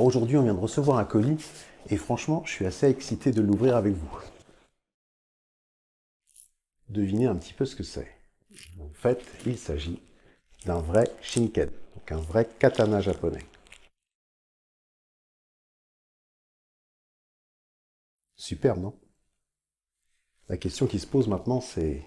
Alors aujourd'hui, on vient de recevoir un colis et franchement, je suis assez excité de l'ouvrir avec vous. Devinez un petit peu ce que c'est. En fait, il s'agit d'un vrai shinken, donc un vrai katana japonais. Superbe, non? La question qui se pose maintenant, c'est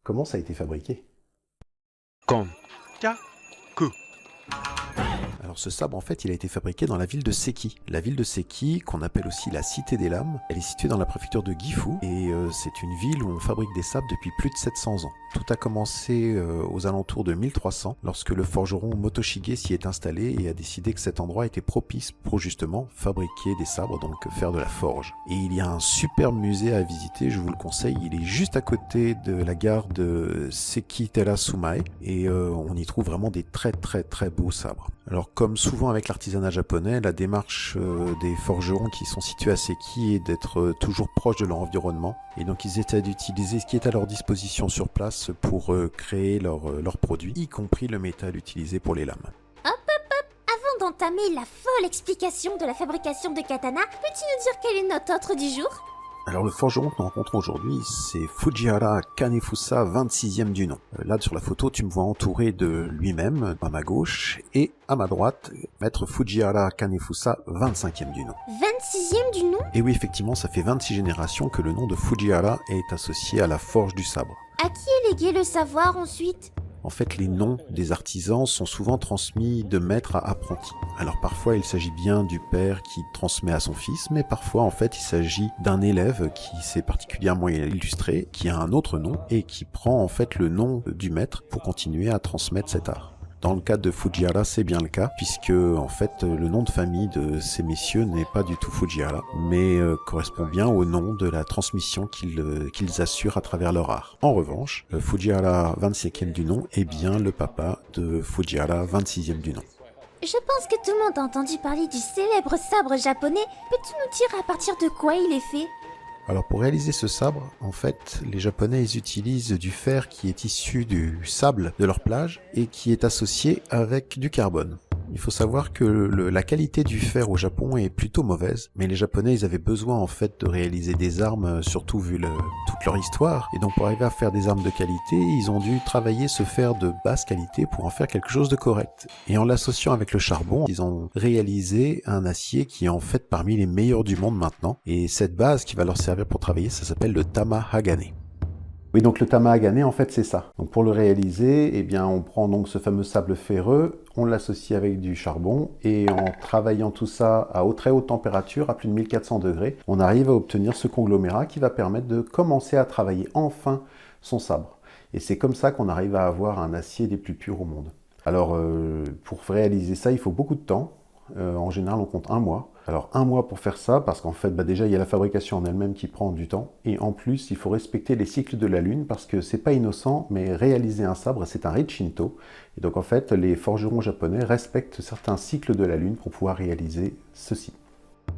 comment ça a été fabriqué? Konjaku. Alors ce sabre, en fait, il a été fabriqué dans la ville de Seki. La ville de Seki, qu'on appelle aussi la Cité des Lames, elle est située dans la préfecture de Gifu, et c'est une ville où on fabrique des sabres depuis plus de 700 ans. Tout a commencé aux alentours de 1300, lorsque le forgeron Motoshige s'y est installé et a décidé que cet endroit était propice pour justement fabriquer des sabres, donc faire de la forge. Et il y a un superbe musée à visiter, je vous le conseille, il est juste à côté de la gare de Sekitera Sumae, et on y trouve vraiment des très beaux sabres. Alors comme souvent avec l'artisanat japonais, la démarche des forgerons qui sont situés à Seki est d'être toujours proche de leur environnement, et donc ils essaient d'utiliser ce qui est à leur disposition sur place pour créer leurs produits, y compris le métal utilisé pour les lames. Avant d'entamer la folle explication de la fabrication de katana, peux-tu nous dire quel est notre ordre du jour? Alors le forgeron que nous rencontrons aujourd'hui, c'est Fujihara Kanefusa, 26e du nom. Là sur la photo, tu me vois entouré de lui-même, à ma gauche, et à ma droite, maître Fujihara Kanefusa, 25e du nom. 26e du nom? Et oui, effectivement, ça fait 26 générations que le nom de Fujihara est associé à la forge du sabre. À qui est légué le savoir ensuite? En fait, les noms des artisans sont souvent transmis de maître à apprenti. Alors parfois, il s'agit bien du père qui transmet à son fils, mais parfois, en fait, il s'agit d'un élève qui s'est particulièrement illustré, qui a un autre nom et qui prend en fait le nom du maître pour continuer à transmettre cet art. Dans le cas de Fujihara, c'est bien le cas, puisque en fait le nom de famille de ces messieurs n'est pas du tout Fujihara, mais correspond bien au nom de la transmission qu'ils assurent à travers leur art. En revanche, Fujihara 25e du nom est bien le papa de Fujihara 26e du nom. Je pense que tout le monde a entendu parler du célèbre sabre japonais. Peux-tu nous dire à partir de quoi il est fait? Alors pour réaliser ce sabre, en fait, les Japonais ils utilisent du fer qui est issu du sable de leur plage et qui est associé avec du carbone. Il faut savoir que la qualité du fer au Japon est plutôt mauvaise, mais les Japonais ils avaient besoin en fait de réaliser des armes, surtout vu toute leur histoire, et donc pour arriver à faire des armes de qualité, ils ont dû travailler ce fer de basse qualité pour en faire quelque chose de correct. Et en l'associant avec le charbon, ils ont réalisé un acier qui est en fait parmi les meilleurs du monde maintenant, et cette base qui va leur servir pour travailler, ça s'appelle le tamahagane. Oui, donc le tamahagane, en fait, c'est ça. Donc pour le réaliser, eh bien, on prend donc ce fameux sable ferreux, on l'associe avec du charbon, et en travaillant tout ça à très haute température, à plus de 1400 degrés, on arrive à obtenir ce conglomérat qui va permettre de commencer à travailler enfin son sabre. Et c'est comme ça qu'on arrive à avoir un acier des plus purs au monde. Alors, pour réaliser ça, il faut beaucoup de temps. En général, on compte 1 mois. Alors 1 mois pour faire ça, parce qu'en fait, déjà, il y a la fabrication en elle-même qui prend du temps. Et en plus, il faut respecter les cycles de la Lune, parce que c'est pas innocent, mais réaliser un sabre, c'est un rite Shinto. Et donc en fait, les forgerons japonais respectent certains cycles de la Lune pour pouvoir réaliser ceci.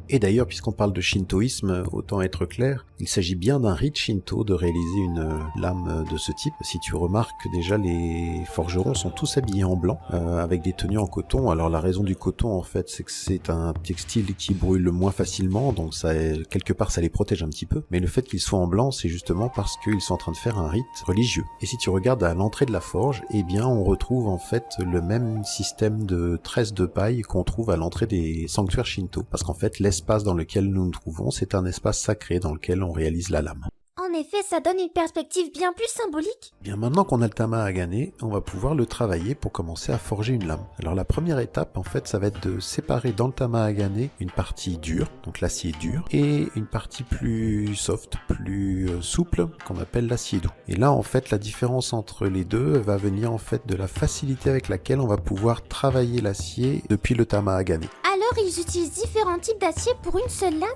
Et d'ailleurs, puisqu'on parle de shintoïsme, autant être clair, il s'agit bien d'un rite shinto de réaliser une lame de ce type. Si tu remarques, déjà les forgerons sont tous habillés en blanc, avec des tenues en coton. Alors la raison du coton, en fait, c'est que c'est un textile qui brûle moins facilement, donc ça, quelque part, ça les protège un petit peu. Mais le fait qu'ils soient en blanc, c'est justement parce qu'ils sont en train de faire un rite religieux. Et si tu regardes à l'entrée de la forge, eh bien, on retrouve en fait le même système de tresse de paille qu'on trouve à l'entrée des sanctuaires shinto, parce qu'en fait, l'espace dans lequel nous nous trouvons, c'est un espace sacré dans lequel on réalise la lame. En effet, ça donne une perspective bien plus symbolique. Bien maintenant qu'on a le tamahagane, on va pouvoir le travailler pour commencer à forger une lame. Alors la première étape, en fait, ça va être de séparer dans le tamahagane une partie dure, donc l'acier dur, et une partie plus soft, plus souple, qu'on appelle l'acier doux. Et là, en fait, la différence entre les deux va venir en fait de la facilité avec laquelle on va pouvoir travailler l'acier depuis le tamahagane. Alors, ils utilisent différents types d'acier pour une seule lame?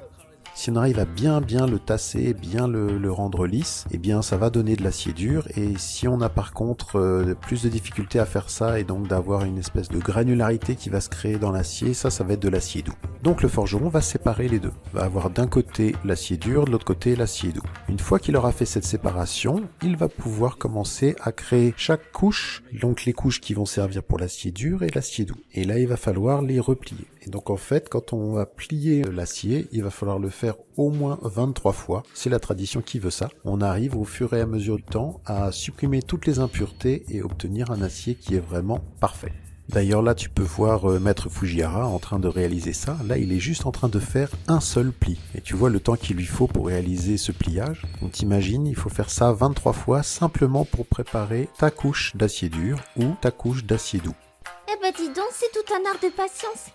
Si on arrive à bien le tasser, bien le rendre lisse, eh bien ça va donner de l'acier dur. Et si on a par contre plus de difficultés à faire ça et donc d'avoir une espèce de granularité qui va se créer dans l'acier, ça va être de l'acier doux. Donc le forgeron va séparer les deux. Il va avoir d'un côté l'acier dur, de l'autre côté l'acier doux. Une fois qu'il aura fait cette séparation, il va pouvoir commencer à créer chaque couche, donc les couches qui vont servir pour l'acier dur et l'acier doux. Et là il va falloir les replier. Et donc en fait, quand on va plier l'acier, il va falloir le faire au moins 23 fois. C'est la tradition qui veut ça. On arrive au fur et à mesure du temps à supprimer toutes les impuretés et obtenir un acier qui est vraiment parfait. D'ailleurs là tu peux voir Maître Fujihara en train de réaliser ça. Là il est juste en train de faire un seul pli. Et tu vois le temps qu'il lui faut pour réaliser ce pliage. Donc t'imagines, il faut faire ça 23 fois simplement pour préparer ta couche d'acier dur ou ta couche d'acier doux. Eh ben dis donc, c'est tout un art de patience.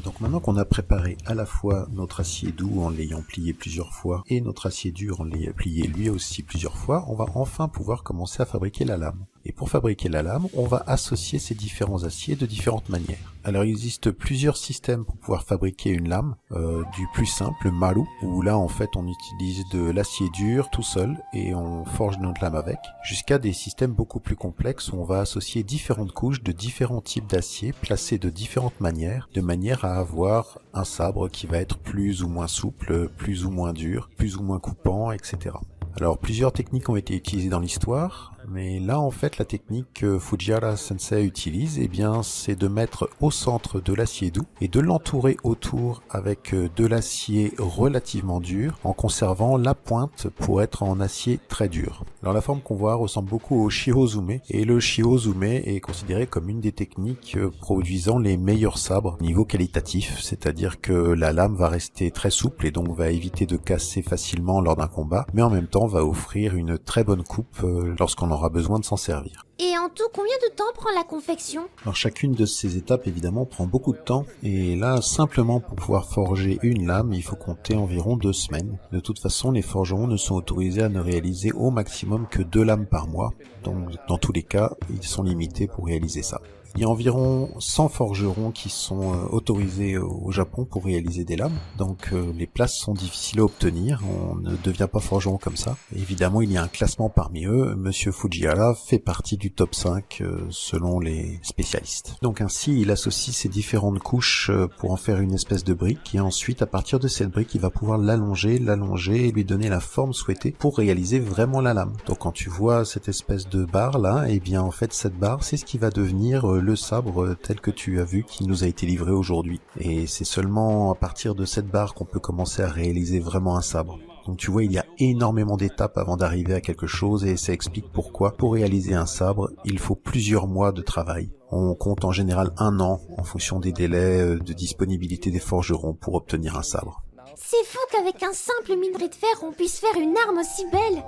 Donc maintenant qu'on a préparé à la fois notre acier doux en l'ayant plié plusieurs fois et notre acier dur en l'ayant plié lui aussi plusieurs fois, on va enfin pouvoir commencer à fabriquer la lame. Et pour fabriquer la lame, on va associer ces différents aciers de différentes manières. Alors il existe plusieurs systèmes pour pouvoir fabriquer une lame, du plus simple, maru, où là en fait on utilise de l'acier dur tout seul et on forge notre lame avec, jusqu'à des systèmes beaucoup plus complexes où on va associer différentes couches de différents types d'acier placés de différentes manières, de manière à avoir un sabre qui va être plus ou moins souple, plus ou moins dur, plus ou moins coupant, etc. Alors plusieurs techniques ont été utilisées dans l'histoire, mais là en fait la technique que Fujihara Sensei utilise, eh bien c'est de mettre au centre de l'acier doux et de l'entourer autour avec de l'acier relativement dur en conservant la pointe pour être en acier très dur. Alors la forme qu'on voit ressemble beaucoup au shihozume et le shihozume est considéré comme une des techniques produisant les meilleurs sabres niveau qualitatif, c'est-à-dire que la lame va rester très souple et donc va éviter de casser facilement lors d'un combat, mais en même temps va offrir une très bonne coupe lorsqu'on aura besoin de s'en servir. Et en tout, combien de temps prend la confection? Alors chacune de ces étapes évidemment prend beaucoup de temps et là simplement pour pouvoir forger une lame il faut compter environ 2 semaines. De toute façon les forgerons ne sont autorisés à ne réaliser au maximum que 2 lames par mois, donc dans tous les cas ils sont limités pour réaliser ça. Il y a environ 100 forgerons qui sont autorisés au Japon pour réaliser des lames, donc les places sont difficiles à obtenir, on ne devient pas forgeron comme ça. Et évidemment, il y a un classement parmi eux, Monsieur Fujihara fait partie du top 5 selon les spécialistes. Donc ainsi, il associe ces différentes couches pour en faire une espèce de brique, et ensuite, à partir de cette brique, il va pouvoir l'allonger et lui donner la forme souhaitée pour réaliser vraiment la lame. Donc quand tu vois cette espèce de barre là, eh bien en fait cette barre, c'est ce qui va devenir le sabre tel que tu as vu qui nous a été livré aujourd'hui. Et c'est seulement à partir de cette barre qu'on peut commencer à réaliser vraiment un sabre. Donc tu vois, il y a énormément d'étapes avant d'arriver à quelque chose et ça explique pourquoi, pour réaliser un sabre, il faut plusieurs mois de travail. On compte en général 1 an en fonction des délais de disponibilité des forgerons pour obtenir un sabre. C'est fou qu'avec un simple minerai de fer, on puisse faire une arme aussi belle.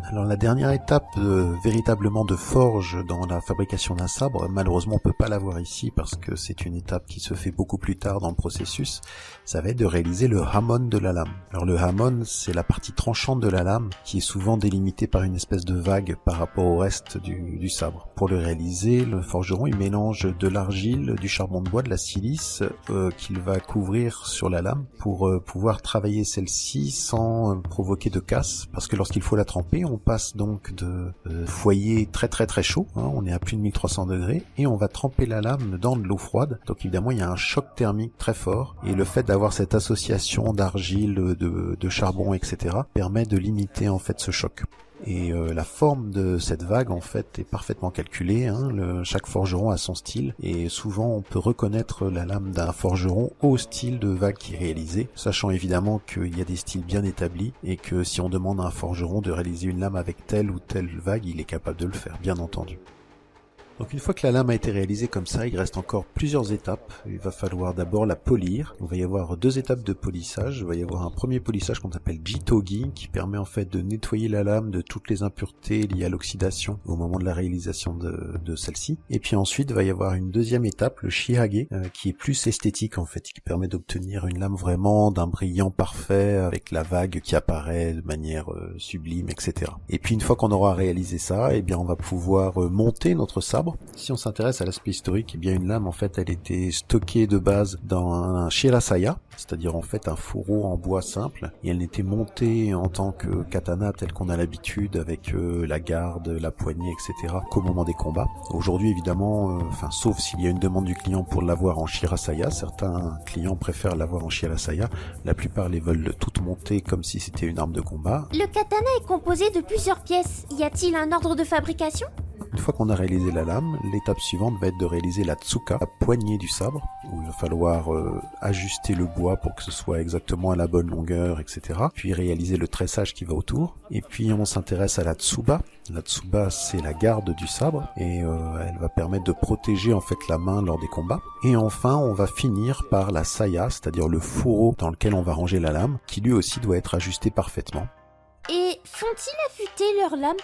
Alors la dernière étape véritablement de forge dans la fabrication d'un sabre, malheureusement on peut pas l'avoir ici parce que c'est une étape qui se fait beaucoup plus tard dans le processus, ça va être de réaliser le hamon de la lame. Alors le hamon, c'est la partie tranchante de la lame qui est souvent délimitée par une espèce de vague par rapport au reste du sabre. Pour le réaliser, le forgeron il mélange de l'argile, du charbon de bois, de la silice qu'il va couvrir sur la lame pour pouvoir travailler celle-ci sans provoquer de casse, parce que lorsqu'il faut la tremper, on passe donc de foyer très chaud, hein, on est à plus de 1300 degrés, et on va tremper la lame dans de l'eau froide, donc évidemment il y a un choc thermique très fort, et le fait d'avoir cette association d'argile, de charbon, etc. permet de limiter en fait ce choc. Et la forme de cette vague en fait est parfaitement calculée, hein. Chaque forgeron a son style et souvent on peut reconnaître la lame d'un forgeron au style de vague qui est réalisé, sachant évidemment qu'il y a des styles bien établis et que si on demande à un forgeron de réaliser une lame avec telle ou telle vague, il est capable de le faire, bien entendu. Donc une fois que la lame a été réalisée comme ça, il reste encore plusieurs étapes. Il va falloir d'abord la polir. Il va y avoir 2 étapes de polissage. Il va y avoir un premier polissage qu'on appelle jitogi, qui permet en fait de nettoyer la lame de toutes les impuretés liées à l'oxydation au moment de la réalisation de celle-ci. Et puis ensuite, il va y avoir une deuxième étape, le shihage, qui est plus esthétique en fait, qui permet d'obtenir une lame vraiment d'un brillant parfait avec la vague qui apparaît de manière sublime, etc. Et puis une fois qu'on aura réalisé ça, eh bien on va pouvoir monter notre sabre. sabre. Si on s'intéresse à l'aspect historique, eh bien une lame, en fait, elle était stockée de base dans un shirasaya, c'est-à-dire en fait un fourreau en bois simple, et elle n'était montée en tant que katana tel qu'on a l'habitude avec la garde, la poignée, etc. qu'au moment des combats. Aujourd'hui, évidemment, sauf s'il y a une demande du client pour l'avoir en shirasaya, certains clients préfèrent l'avoir en shirasaya, la plupart les veulent toutes montées comme si c'était une arme de combat. Le katana est composé de plusieurs pièces. Y a-t-il un ordre de fabrication ? Une fois qu'on a réalisé la lame, l'étape suivante va être de réaliser la tsuka, la poignée du sabre, où il va falloir ajuster le bois pour que ce soit exactement à la bonne longueur, etc. Puis réaliser le tressage qui va autour. Et puis on s'intéresse à la tsuba. La tsuba, c'est la garde du sabre et elle va permettre de protéger en fait la main lors des combats. Et enfin, on va finir par la saya, c'est-à-dire le fourreau dans lequel on va ranger la lame, qui lui aussi doit être ajusté parfaitement. Et font-ils affûter leurs lames ?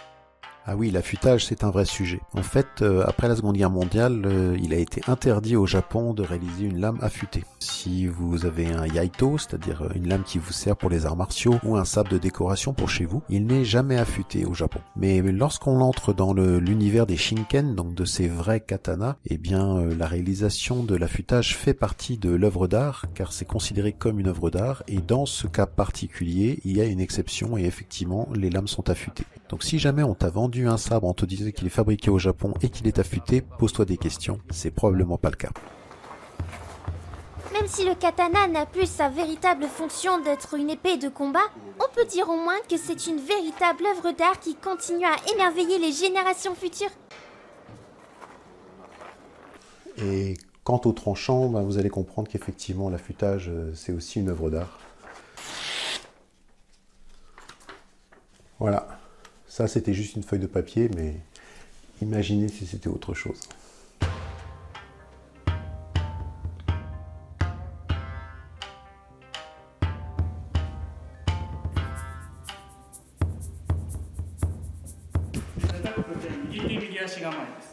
Ah oui, l'affûtage, c'est un vrai sujet. En fait, après la Seconde Guerre mondiale, il a été interdit au Japon de réaliser une lame affûtée. Si vous avez un yaito, c'est-à-dire une lame qui vous sert pour les arts martiaux, ou un sabre de décoration pour chez vous, il n'est jamais affûté au Japon. Mais lorsqu'on entre dans l'univers des shinken, donc de ces vrais katanas, eh bien, la réalisation de l'affûtage fait partie de l'œuvre d'art, car c'est considéré comme une œuvre d'art, et dans ce cas particulier, il y a une exception, et effectivement, les lames sont affûtées. Donc si jamais on t'a vendu un sabre, on te disait qu'il est fabriqué au Japon et qu'il est affûté, pose-toi des questions, c'est probablement pas le cas. Même si le katana n'a plus sa véritable fonction d'être une épée de combat, on peut dire au moins que c'est une véritable œuvre d'art qui continue à émerveiller les générations futures. Et quant au tranchant, vous allez comprendre qu'effectivement l'affûtage, c'est aussi une œuvre d'art. Voilà. Ça, c'était juste une feuille de papier, mais imaginez si c'était autre chose.右手右足構えです。